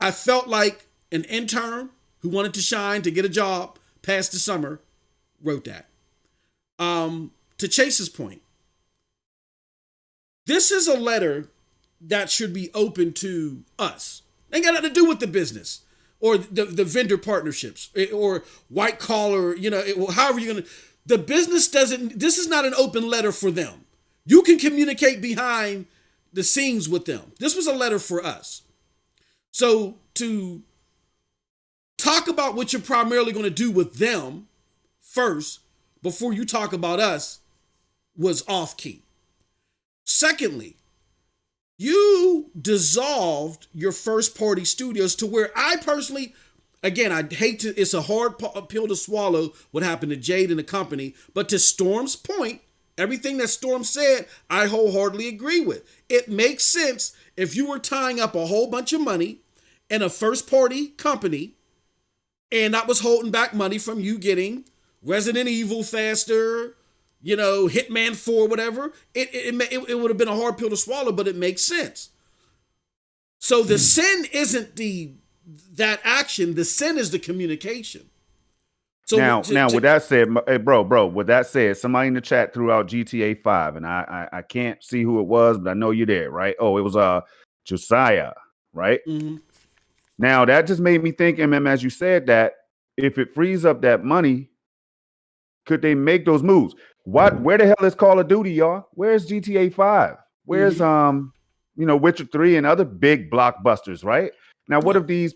I felt like an intern who wanted to shine to get a job past the summer wrote that. To Chase's point, this is a letter that should be open to us. Ain't got nothing to do with the business or the vendor partnerships or white collar, however you're going to. The business doesn't, this is not an open letter for them. You can communicate behind the scenes with them. This was a letter for us. So to talk about what you're primarily going to do with them first before you talk about us was off key. Secondly, You dissolved your first party studios to where I personally, again, I hate to, it's a hard pill to swallow what happened to Jade and the company, but to Storm's point, everything that Storm said, I wholeheartedly agree with. It makes sense if you were tying up a whole bunch of money in a first party company and that was holding back money from you getting Resident Evil faster, Hitman 4, whatever. It would have been a hard pill to swallow, but it makes sense. So the sin isn't that action. The sin is the communication. So now, with that said, hey, bro, with that said, somebody in the chat threw out GTA 5, and I can't see who it was, but I know you're there, right? Oh, it was Josiah, right? Mm-hmm. Now that just made me think, as you said that, if it frees up that money, could they make those moves? Where the hell is Call of Duty, y'all? Where's GTA 5? Where's Witcher 3 and other big blockbusters, right? Now, what if these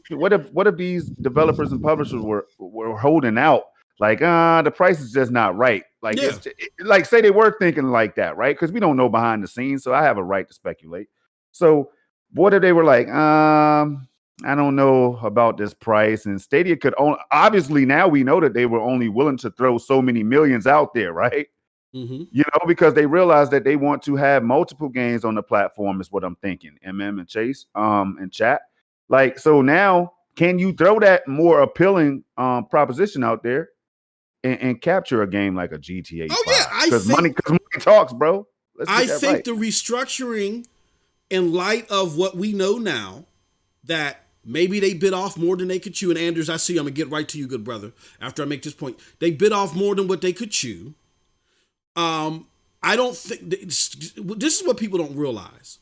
developers and publishers were holding out, like, the price is just not right? Like, like say they were thinking like that, right? Because we don't know behind the scenes, so I have a right to speculate. So what if they were like, I don't know about this price, and Stadia could obviously now we know that they were only willing to throw so many millions out there, right? Mm-hmm. Because they realize that they want to have multiple games on the platform is what I'm thinking. And Chase, and chat. Like, so now can you throw that more appealing proposition out there and capture a game like a GTA 5? Yeah, because money talks, bro. I think the restructuring, in light of what we know now, that maybe they bit off more than they could chew. And Anders, I see, I'm gonna get right to you, good brother. After I make this point, they bit off more than what they could chew. I don't think this is what people don't realize.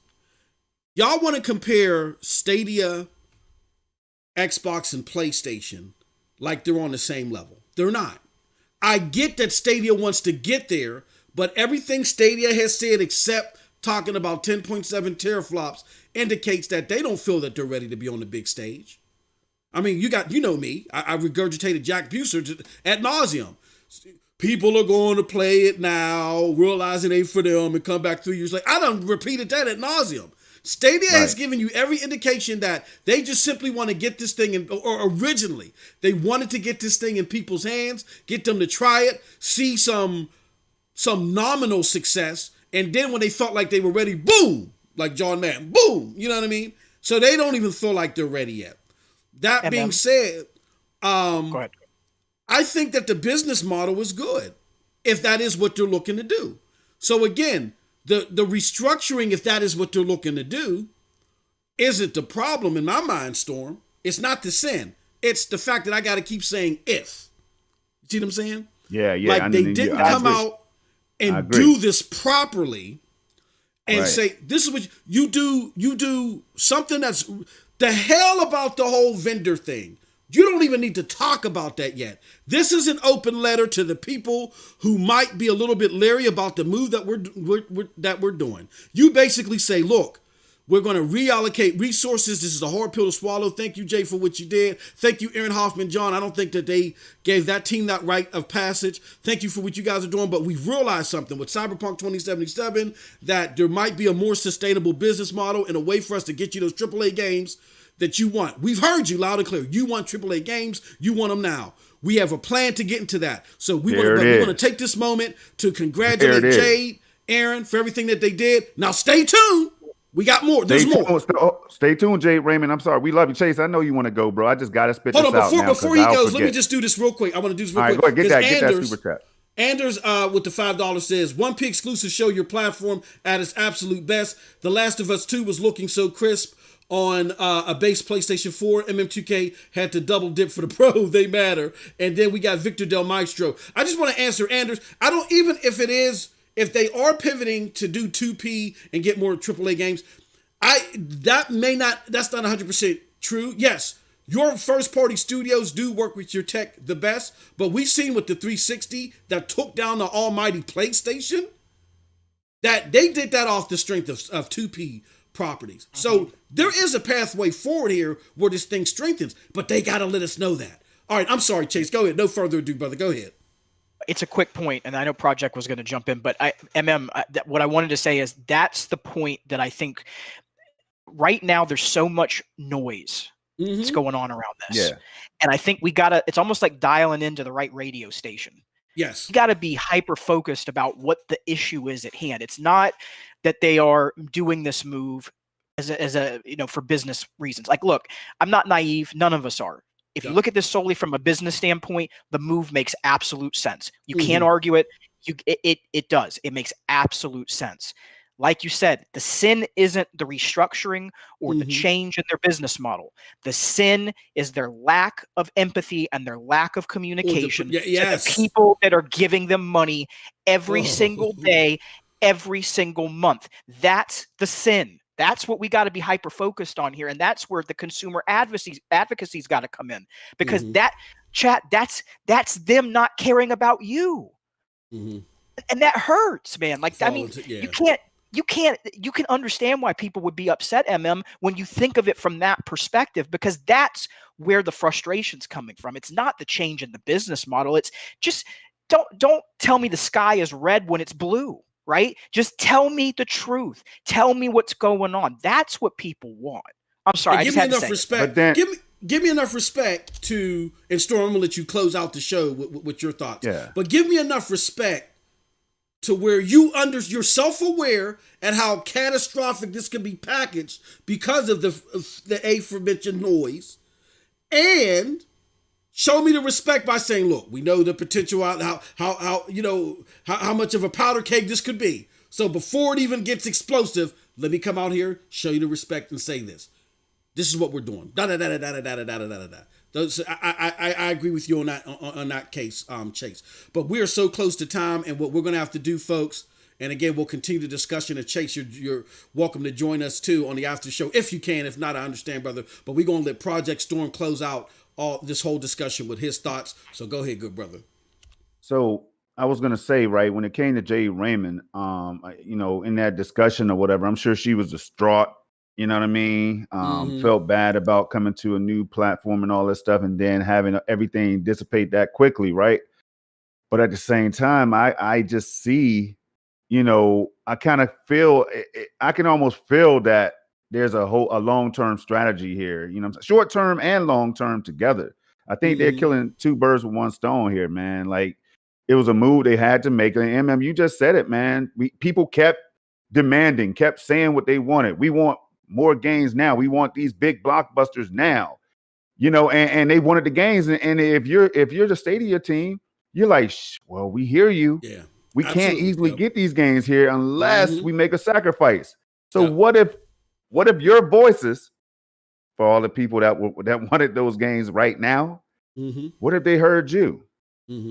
Y'all want to compare Stadia, Xbox, and PlayStation like they're on the same level. They're not. I get that Stadia wants to get there, but everything Stadia has said, except talking about 10.7 teraflops, indicates that they don't feel that they're ready to be on the big stage. I mean, you know me. I regurgitated Jack Buser ad nauseum. People are going to play it now, realizing it ain't for them, and come back 3 years later. I done repeated that ad nauseum. Stadia has given you every indication that they just simply want to get this thing or originally they wanted to get this thing in people's hands, get them to try it, see some nominal success, and then when they felt like they were ready, boom, like John Madden, boom, you know what I mean? So they don't even feel like they're ready yet. That being said, go ahead. I think that the business model is good if that is what they're looking to do. So again, the restructuring, if that is what they're looking to do, isn't the problem in my mind, Storm. It's not the sin. It's the fact that I got to keep saying if. You see what I'm saying? Yeah. Like they didn't come out and do this properly and say, this is what you do. You do something that's the hell about the whole vendor thing. You don't even need to talk about that yet. This is an open letter to the people who might be a little bit leery about the move that we're doing. You basically say, look, we're going to reallocate resources. This is a hard pill to swallow. Thank you, Jay, for what you did. Thank you, Aaron Hoffman, John. I don't think that they gave that team that rite of passage. Thank you for what you guys are doing. But we've realized something with Cyberpunk 2077, that there might be a more sustainable business model and a way for us to get you those AAA games that you want. We've heard you loud and clear. You want AAA games. You want them now. We have a plan to get into that. So we want to take this moment to congratulate Jade, Aaron, for everything that they did. Now stay tuned. We got more. There's more. Stay tuned, Jade Raymond. I'm sorry. We love you, Chase. I know you want to go, bro. I just got to spit this out now. Before he goes, let me just do this real quick. I want to do this real quick. All right, go ahead. Get that super chat. Anders with the $5 says, 1P exclusive show your platform at its absolute best. The Last of Us 2 was looking so crisp on a base PlayStation 4. MM2K had to double dip for the Pro. They matter. And then we got Victor Del Maestro. I just want to answer Anders. I don't, even if they are pivoting to do 2P and get more AAA games, that's not 100% true. Yes, your first party studios do work with your tech the best, but we've seen with the 360 that took down the almighty PlayStation, that they did that off the strength of 2P properties. So there is a pathway forward here where this thing strengthens, but they got to let us know that. All right, I'm sorry, Chase. Go ahead. No further ado, brother. Go ahead. It's a quick point, and I know Project was going to jump in, but what I wanted to say is that's the point that I think right now there's so much noise that's going on around this. Yeah. And I think it's almost like dialing into the right radio station. Yes. You got to be hyper focused about what the issue is at hand. It's not that they are doing this move as a for business reasons. Like, look, I'm not naive. None of us are. If you look at this solely from a business standpoint, the move makes absolute sense. You can't argue it. It does. It makes absolute sense. Like you said, the sin isn't the restructuring or the change in their business model. The sin is their lack of empathy and their lack of communication to the people that are giving them money every single day, every single month. That's the sin. That's what we got to be hyper focused on here. And that's where the consumer advocacy's got to come in, because that's them not caring about you. And that hurts, man. Like, I mean, you can understand why people would be upset, when you think of it from that perspective, because that's where the frustration's coming from. It's not the change in the business model. It's just, don't tell me the sky is red when it's blue, right? Just tell me the truth. Tell me what's going on. That's what people want. I'm sorry. I just had to say respect. Give me enough respect to, and Storm, I'm gonna let you close out the show with your thoughts. Yeah. But give me enough respect to where you're self-aware at how catastrophic this can be packaged because of the aforementioned noise, and show me the respect by saying, look, we know the potential out, how much of a powder keg this could be. So before it even gets explosive, let me come out here, show you the respect and say this. This is what we're doing. I agree with you on that case, Chase. But we are so close to time, and what we're going to have to do, folks, and again, we'll continue the discussion. And Chase, you're welcome to join us too on the after show if you can. If not, I understand, brother. But we're going to let Project Storm close out all this whole discussion with his thoughts. So go ahead, good brother. So I was gonna say, right, when it came to Jay Raymond, in that discussion or whatever, I'm sure she was distraught. You know what I mean? Felt bad about coming to a new platform and all this stuff, and then having everything dissipate that quickly, right? But at the same time, I just see, I kind of feel, I can almost feel that there's a long-term strategy here, short-term and long-term together. I think they're killing two birds with one stone here, man. Like, it was a move they had to make. And you just said it, man. People kept demanding, kept saying what they wanted. We want more games now. We want these big blockbusters now, and they wanted the games. And if you're the Stadia team, you're like, well, we hear you. Yeah, we can't easily get these games here unless we make a sacrifice. So what if your voices, for all the people that wanted those games right now, what if they heard you?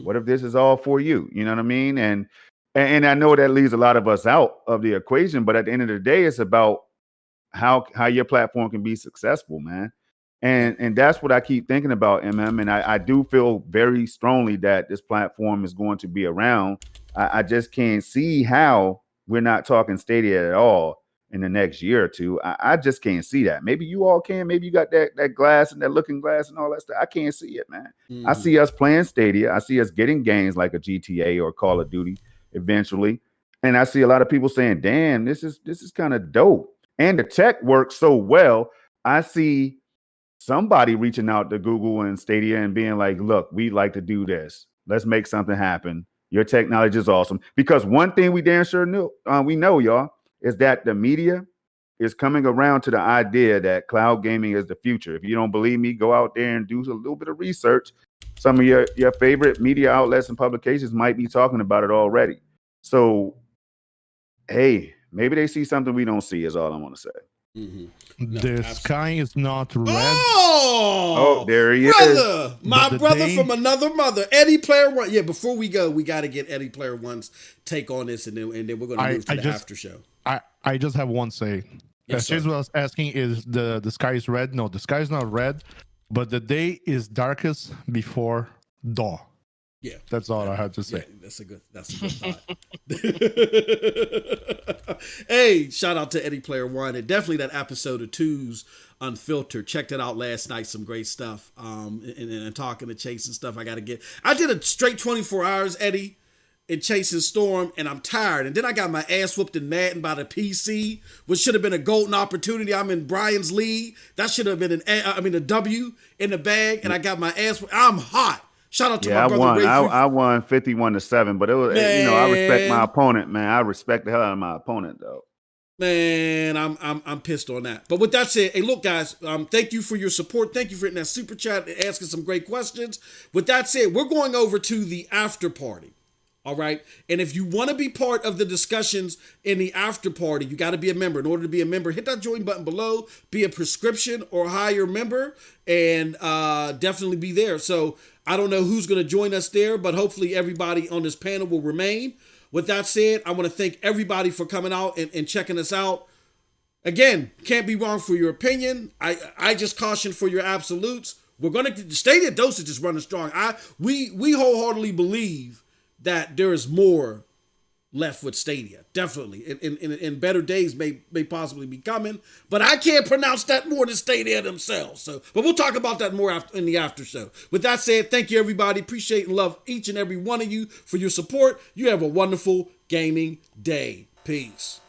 What if this is all for you? You know what I mean? And I know that leaves a lot of us out of the equation, but at the end of the day, it's about how your platform can be successful, man. And that's what I keep thinking about, And I do feel very strongly that this platform is going to be around. I just can't see how we're not talking Stadia at all in the next year or two. I just can't see that. Maybe you all can. Maybe you got that glass and that looking glass and all that stuff. I can't see it, man. I see us playing Stadia. I see us getting games like a GTA or Call of Duty eventually. And I see a lot of people saying, damn, this is kind of dope. And the tech works so well. I see somebody reaching out to Google and Stadia and being like, look, we'd like to do this. Let's make something happen. Your technology is awesome. Because one thing we damn sure we know, y'all, is that the media is coming around to the idea that cloud gaming is the future. If you don't believe me, go out there and do a little bit of research. Some of your favorite media outlets and publications might be talking about it already. So, hey, maybe they see something we don't see is all I want to say. The sky is not red. Oh, there he is. My brother day... from another mother, Eddie Player One. Yeah, before we go, we got to get Eddie Player One's take on this, and then we're going to move to the after show. I just have one say. Yes, Chase was asking, is the sky is red? No, the sky is not red, but the day is darkest before dawn. Yeah, that's all I had to say. Yeah, that's a good thought. Hey, shout out to Eddie Player One, and definitely that episode of Two's Unfiltered. Checked it out last night. Some great stuff. And talking to Chase and stuff. I did a straight 24 hours, Eddie. and chasing Storm, and I'm tired. And then I got my ass whooped in Madden by the PC, which should have been a golden opportunity. I'm in Brian's league. That should have been a W in the bag, and I got my ass whooped. I'm hot. Shout out to my brother Ray. I won 51-7, but it was, I respect my opponent, man. I respect the hell out of my opponent, though. Man, I'm pissed on that. But with that said, hey, look, guys, thank you for your support. Thank you for hitting that super chat and asking some great questions. With that said, we're going over to the after party. All right. And if you want to be part of the discussions in the after party, you got to be a member. In order to be a member, hit that join button below, be a prescription or higher member, and definitely be there. So I don't know who's going to join us there, but hopefully everybody on this panel will remain. With that said, I want to thank everybody for coming out and checking us out. Again, can't be wrong for your opinion. I just caution for your absolutes. We're going to Stadia Dosage is running strong. We wholeheartedly believe that there is more left with Stadia. Definitely. In better days may possibly be coming. But I can't pronounce that more than Stadia themselves. But we'll talk about that more in the after show. With that said, thank you, everybody. Appreciate and love each and every one of you for your support. You have a wonderful gaming day. Peace.